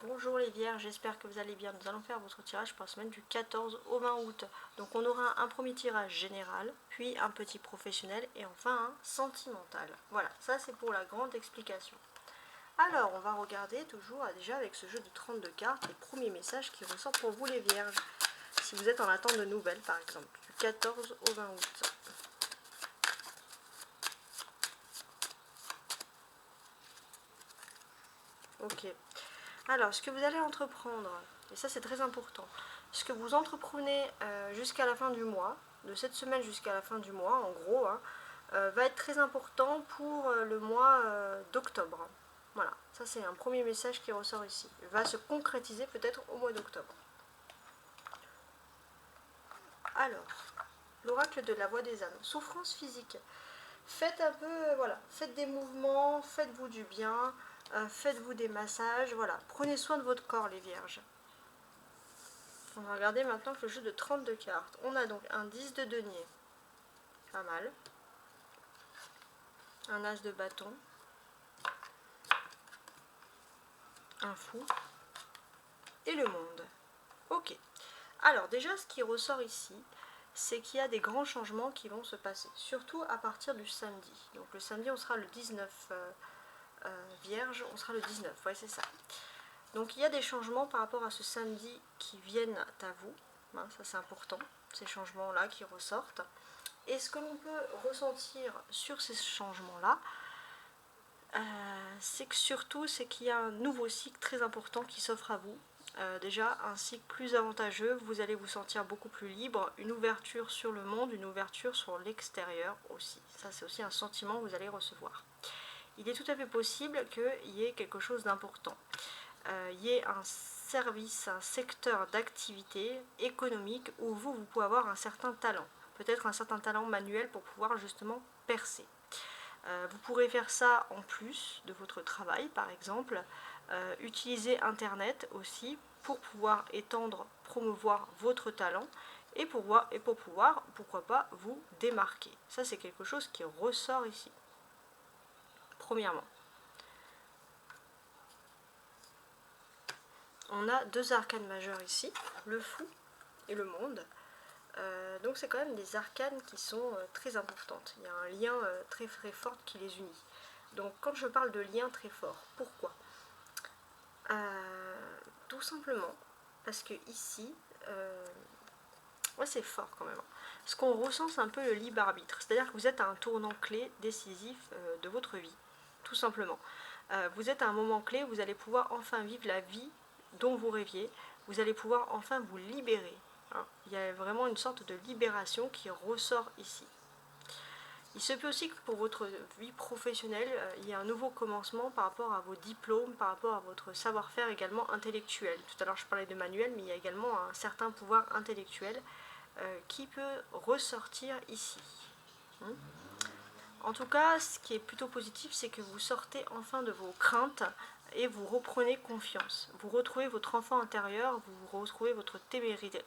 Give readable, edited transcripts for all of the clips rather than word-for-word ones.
Bonjour les vierges, j'espère que vous allez bien. Nous allons faire votre tirage pour la semaine du 14 au 20 août. Donc on aura un premier tirage général, puis un petit professionnel et enfin un sentimental. Voilà, ça c'est pour la grande explication. Alors on va regarder toujours déjà avec ce jeu de 32 cartes les premiers messages qui ressortent pour vous les vierges. Si vous êtes en attente de nouvelles par exemple, du 14 au 20 août. Ok. Alors, ce que vous allez entreprendre, et ça c'est très important, ce que vous entreprenez jusqu'à la fin du mois, de cette semaine jusqu'à la fin du mois, en gros, va être très important pour le mois d'octobre. Voilà, ça c'est un premier message qui ressort ici. Il va se concrétiser peut-être au mois d'octobre. Alors, l'oracle de la voix des âmes. Souffrance physique. Faites un peu, voilà, faites des mouvements, faites-vous du bien, faites-vous des massages, voilà. Prenez soin de votre corps les vierges. On va regarder maintenant le jeu de 32 cartes. On a donc un 10 de denier, pas mal. Un as de bâton. Un fou. Et le monde. Ok. Alors déjà, ce qui ressort ici, c'est qu'il y a des grands changements qui vont se passer. Surtout à partir du samedi. Donc le samedi, on sera le 19 vierge, on sera le 19. Ouais, c'est ça. Donc il y a des changements par rapport à ce samedi qui viennent à vous. Hein, ça c'est important, ces changements-là qui ressortent. Et ce que l'on peut ressentir sur ces changements-là, c'est que surtout c'est qu'il y a un nouveau cycle très important qui s'offre à vous. Déjà un cycle plus avantageux, vous allez vous sentir beaucoup plus libre, une ouverture sur le monde, une ouverture sur l'extérieur aussi. Ça c'est aussi un sentiment que vous allez recevoir. Il est tout à fait possible qu'il y ait quelque chose d'important. Il y ait un service, un secteur d'activité économique où vous pouvez avoir un certain talent. Peut-être un certain talent manuel pour pouvoir justement percer. Vous pourrez faire ça en plus de votre travail par exemple. Utiliser internet aussi pour pouvoir étendre, promouvoir votre talent et pour pouvoir, pourquoi pas, vous démarquer. Ça c'est quelque chose qui ressort ici. Premièrement. On a deux arcanes majeures ici, le fou et le monde. Donc c'est quand même des arcanes qui sont très importantes. Il y a un lien très très fort qui les unit. Donc quand je parle de lien très fort, pourquoi tout simplement parce que ici, ouais, c'est fort quand même. Ce qu'on ressent, c'est un peu le libre arbitre. C'est-à-dire que vous êtes à un tournant clé décisif de votre vie, tout simplement. Vous êtes à un moment clé où vous allez pouvoir enfin vivre la vie dont vous rêviez. Vous allez pouvoir enfin vous libérer. Hein. Il y a vraiment une sorte de libération qui ressort ici. Il se peut aussi que pour votre vie professionnelle, il y ait un nouveau commencement par rapport à vos diplômes, par rapport à votre savoir-faire également intellectuel. Tout à l'heure je parlais de manuel, mais il y a également un certain pouvoir intellectuel qui peut ressortir ici. En tout cas, ce qui est plutôt positif, c'est que vous sortez enfin de vos craintes et vous reprenez confiance. Vous retrouvez votre enfant intérieur, vous retrouvez votre témérité,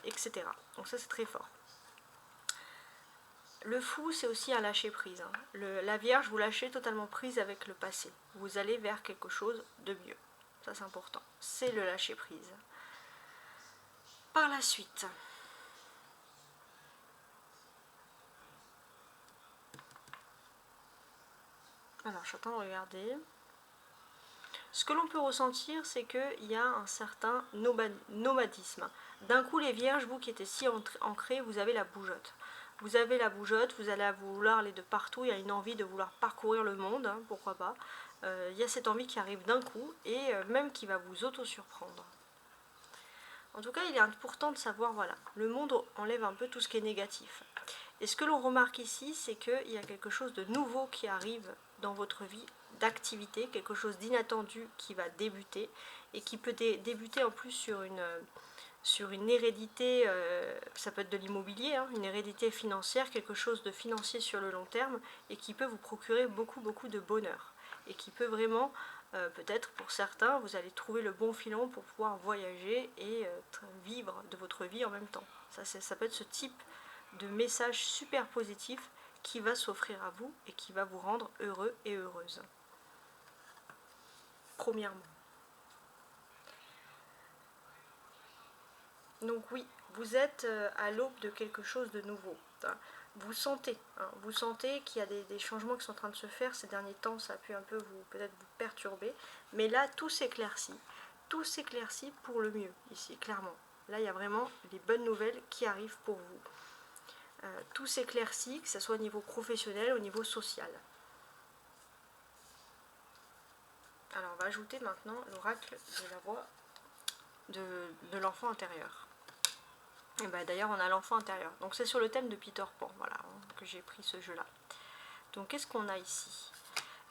etc. Donc ça c'est très fort. Le fou, c'est aussi un lâcher prise. La Vierge, vous lâchez totalement prise avec le passé. Vous allez vers quelque chose de mieux. Ça, c'est important. C'est le lâcher prise. Par la suite, alors, je suis en train de regarder. Ce que l'on peut ressentir, c'est qu'il y a un certain nomadisme. D'un coup, les Vierges, vous qui étiez si ancrés, vous avez la bougeotte. Vous avez la bougeotte, vous allez vouloir aller de partout, il y a une envie de vouloir parcourir le monde, hein, pourquoi pas. Il y a cette envie qui arrive d'un coup et même qui va vous auto-surprendre. En tout cas, il est important de savoir, voilà, le monde enlève un peu tout ce qui est négatif. Et ce que l'on remarque ici, c'est qu'il y a quelque chose de nouveau qui arrive dans votre vie, d'activité, quelque chose d'inattendu qui va débuter et qui peut débuter en plus sur une hérédité, ça peut être de l'immobilier, hein, une hérédité financière, quelque chose de financier sur le long terme et qui peut vous procurer beaucoup de bonheur et qui peut vraiment, peut-être pour certains, vous allez trouver le bon filon pour pouvoir voyager et vivre de votre vie en même temps. Ça peut être ce type de message super positif qui va s'offrir à vous et qui va vous rendre heureux et heureuse. premièrement. Donc oui, vous êtes à l'aube de quelque chose de nouveau. Vous sentez qu'il y a des changements qui sont en train de se faire. Ces derniers temps, ça a pu un peu peut-être vous perturber. Mais là, tout s'éclaircit. Tout s'éclaircit pour le mieux, ici, clairement. Là, il y a vraiment les bonnes nouvelles qui arrivent pour vous. Tout s'éclaircit, que ce soit au niveau professionnel, au niveau social. Alors, on va ajouter maintenant l'oracle de la voix de l'enfant intérieur. Et ben, d'ailleurs, on a l'enfant intérieur. Donc, c'est sur le thème de Peter Pan, voilà, que j'ai pris ce jeu-là. Donc, qu'est-ce qu'on a ici?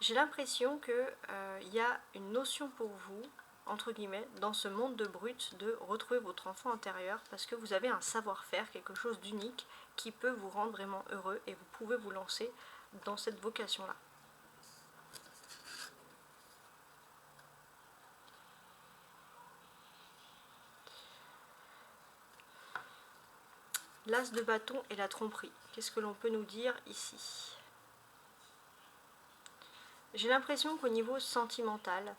J'ai l'impression qu'il y a une notion pour vous, entre guillemets, dans ce monde de brut, de retrouver votre enfant intérieur, parce que vous avez un savoir-faire, quelque chose d'unique, qui peut vous rendre vraiment heureux, et vous pouvez vous lancer dans cette vocation-là. L'as de bâton et la tromperie. Qu'est-ce que l'on peut nous dire ici? J'ai l'impression qu'au niveau sentimental,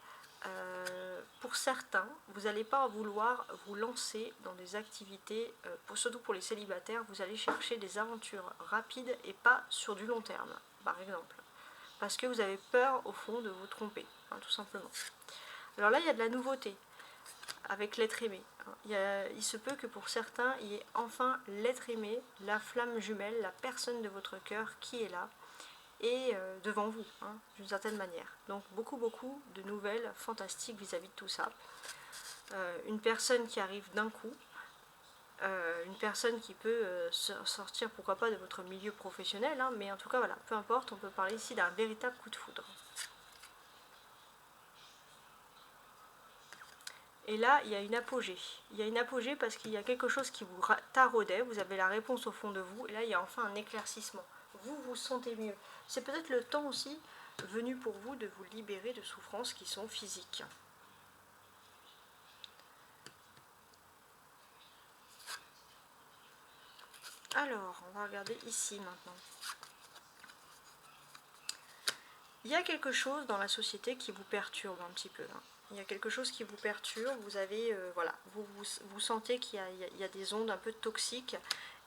pour certains, vous n'allez pas vouloir vous lancer dans des activités, surtout pour les célibataires, vous allez chercher des aventures rapides et pas sur du long terme, par exemple. Parce que vous avez peur, au fond, de vous tromper, tout simplement. Alors là, il y a de la nouveauté avec l'être aimé. Il se peut que pour certains, il y ait enfin l'être aimé, la flamme jumelle, la personne de votre cœur qui est là et devant vous, d'une certaine manière. Donc beaucoup de nouvelles fantastiques vis-à-vis de tout ça. Une personne qui arrive d'un coup, une personne qui peut sortir, pourquoi pas, de votre milieu professionnel, mais en tout cas, voilà, peu importe, on peut parler ici d'un véritable coup de foudre. Et là, il y a une apogée. Il y a une apogée parce qu'il y a quelque chose qui vous taraudait, vous avez la réponse au fond de vous, et là, il y a enfin un éclaircissement. Vous vous sentez mieux. C'est peut-être le temps aussi venu pour vous de vous libérer de souffrances qui sont physiques. Alors, on va regarder ici maintenant. Il y a quelque chose dans la société qui vous perturbe un petit peu. Il y a quelque chose qui vous perturbe, vous avez, voilà, vous sentez qu'il y a des ondes un peu toxiques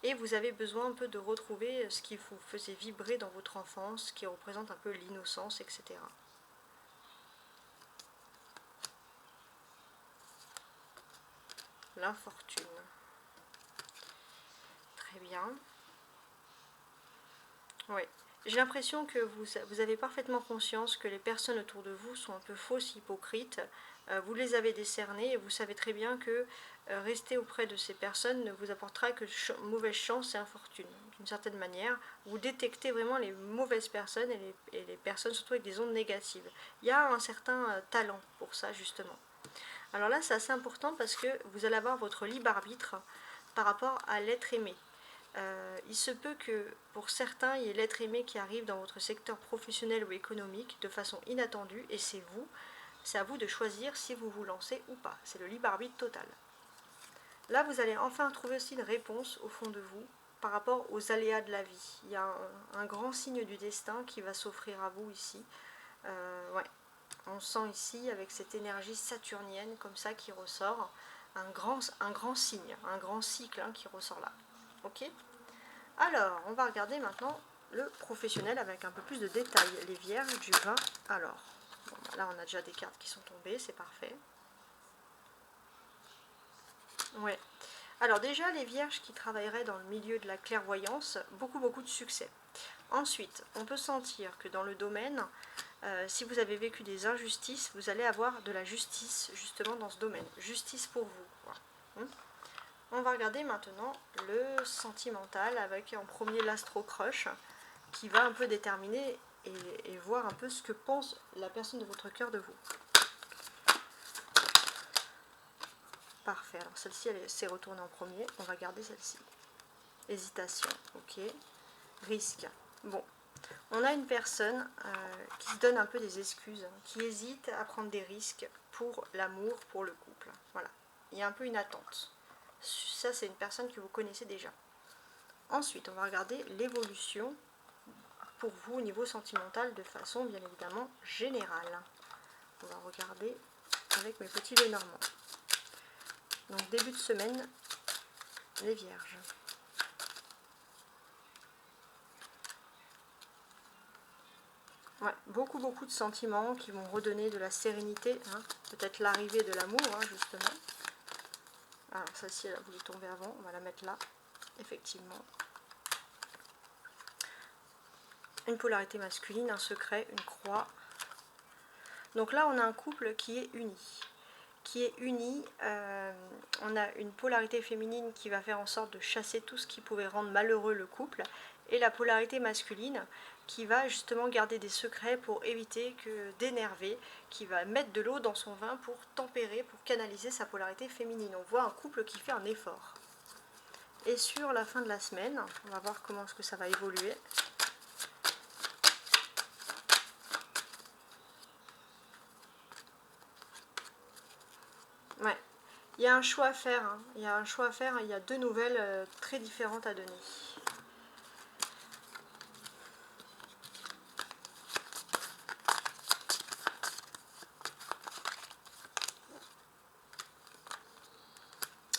et vous avez besoin un peu de retrouver ce qui vous faisait vibrer dans votre enfance, qui représente un peu l'innocence, etc. L'infortune. Très bien. Oui. J'ai l'impression que vous avez parfaitement conscience que les personnes autour de vous sont un peu fausses, hypocrites. Vous les avez décernées et vous savez très bien que rester auprès de ces personnes ne vous apportera que mauvaise chance et infortune. D'une certaine manière, vous détectez vraiment les mauvaises personnes et les personnes surtout avec des ondes négatives. Il y a un certain talent pour ça, justement. Alors là, c'est assez important parce que vous allez avoir votre libre arbitre par rapport à l'être aimé. Il se peut que pour certains, il y ait l'être aimé qui arrive dans votre secteur professionnel ou économique de façon inattendue et c'est à vous de choisir si vous vous lancez ou pas. C'est le libre arbitre total. Là, vous allez enfin trouver aussi une réponse au fond de vous par rapport aux aléas de la vie. Il y a un grand signe du destin qui va s'offrir à vous ici. Ouais. On sent ici avec cette énergie saturnienne comme ça qui ressort un grand signe, un grand cycle qui ressort là. Ok. Alors, on va regarder maintenant le professionnel avec un peu plus de détails. Les vierges du 20. Alors, bon, là on a déjà des cartes qui sont tombées, c'est parfait. Ouais. Alors déjà, les vierges qui travailleraient dans le milieu de la clairvoyance, beaucoup de succès. Ensuite, on peut sentir que dans le domaine, si vous avez vécu des injustices, vous allez avoir de la justice justement dans ce domaine. Justice pour vous. Voilà. On va regarder maintenant le sentimental avec en premier l'astro-crush qui va un peu déterminer et voir un peu ce que pense la personne de votre cœur de vous. Parfait, alors celle-ci elle s'est retournée en premier, on va garder celle-ci. Hésitation, ok. Risque, bon. On a une personne qui se donne un peu des excuses, qui hésite à prendre des risques pour l'amour, pour le couple. Voilà, il y a un peu une attente. Ça, c'est une personne que vous connaissez déjà. Ensuite, on va regarder l'évolution pour vous au niveau sentimental de façon bien évidemment générale. On va regarder avec mes petits Lenormand. Donc début de semaine, les Vierges. Ouais, beaucoup de sentiments qui vont redonner de la sérénité, hein. Peut-être l'arrivée de l'amour, hein, justement. Alors celle-ci, elle a voulu tomber avant, on va la mettre là, effectivement. Une polarité masculine, un secret, une croix. Donc là, on a un couple qui est uni. On a une polarité féminine qui va faire en sorte de chasser tout ce qui pouvait rendre malheureux le couple, et la polarité masculine qui va justement garder des secrets pour éviter d'énerver, qui va mettre de l'eau dans son vin pour tempérer, pour canaliser sa polarité féminine. On voit un couple qui fait un effort. Et sur la fin de la semaine, on va voir comment est-ce que ça va évoluer. Ouais, il y a un choix à faire, hein. Il y a un choix à faire, il y a deux nouvelles très différentes à donner.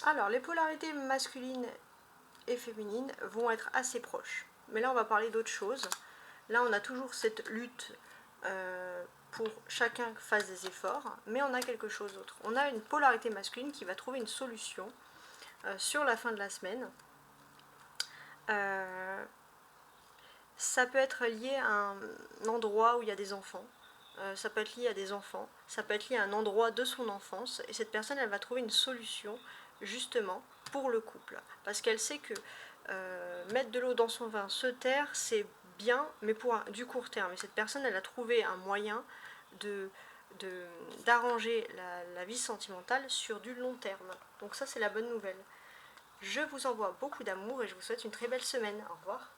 Alors, les polarités masculines et féminines vont être assez proches. Mais là, on va parler d'autre chose. Là, on a toujours cette lutte pour chacun fasse des efforts, mais on a quelque chose d'autre. On a une polarité masculine qui va trouver une solution sur la fin de la semaine. Ça peut être lié à un endroit où il y a des enfants. Ça peut être lié à des enfants. Ça peut être lié à un endroit de son enfance. Et cette personne, elle va trouver une solution justement pour le couple. Parce qu'elle sait que mettre de l'eau dans son vin, se taire, c'est bien, mais pour du court terme. Et cette personne, elle a trouvé un moyen d'arranger la vie sentimentale sur du long terme. Donc ça, c'est la bonne nouvelle. Je vous envoie beaucoup d'amour et je vous souhaite une très belle semaine. Au revoir.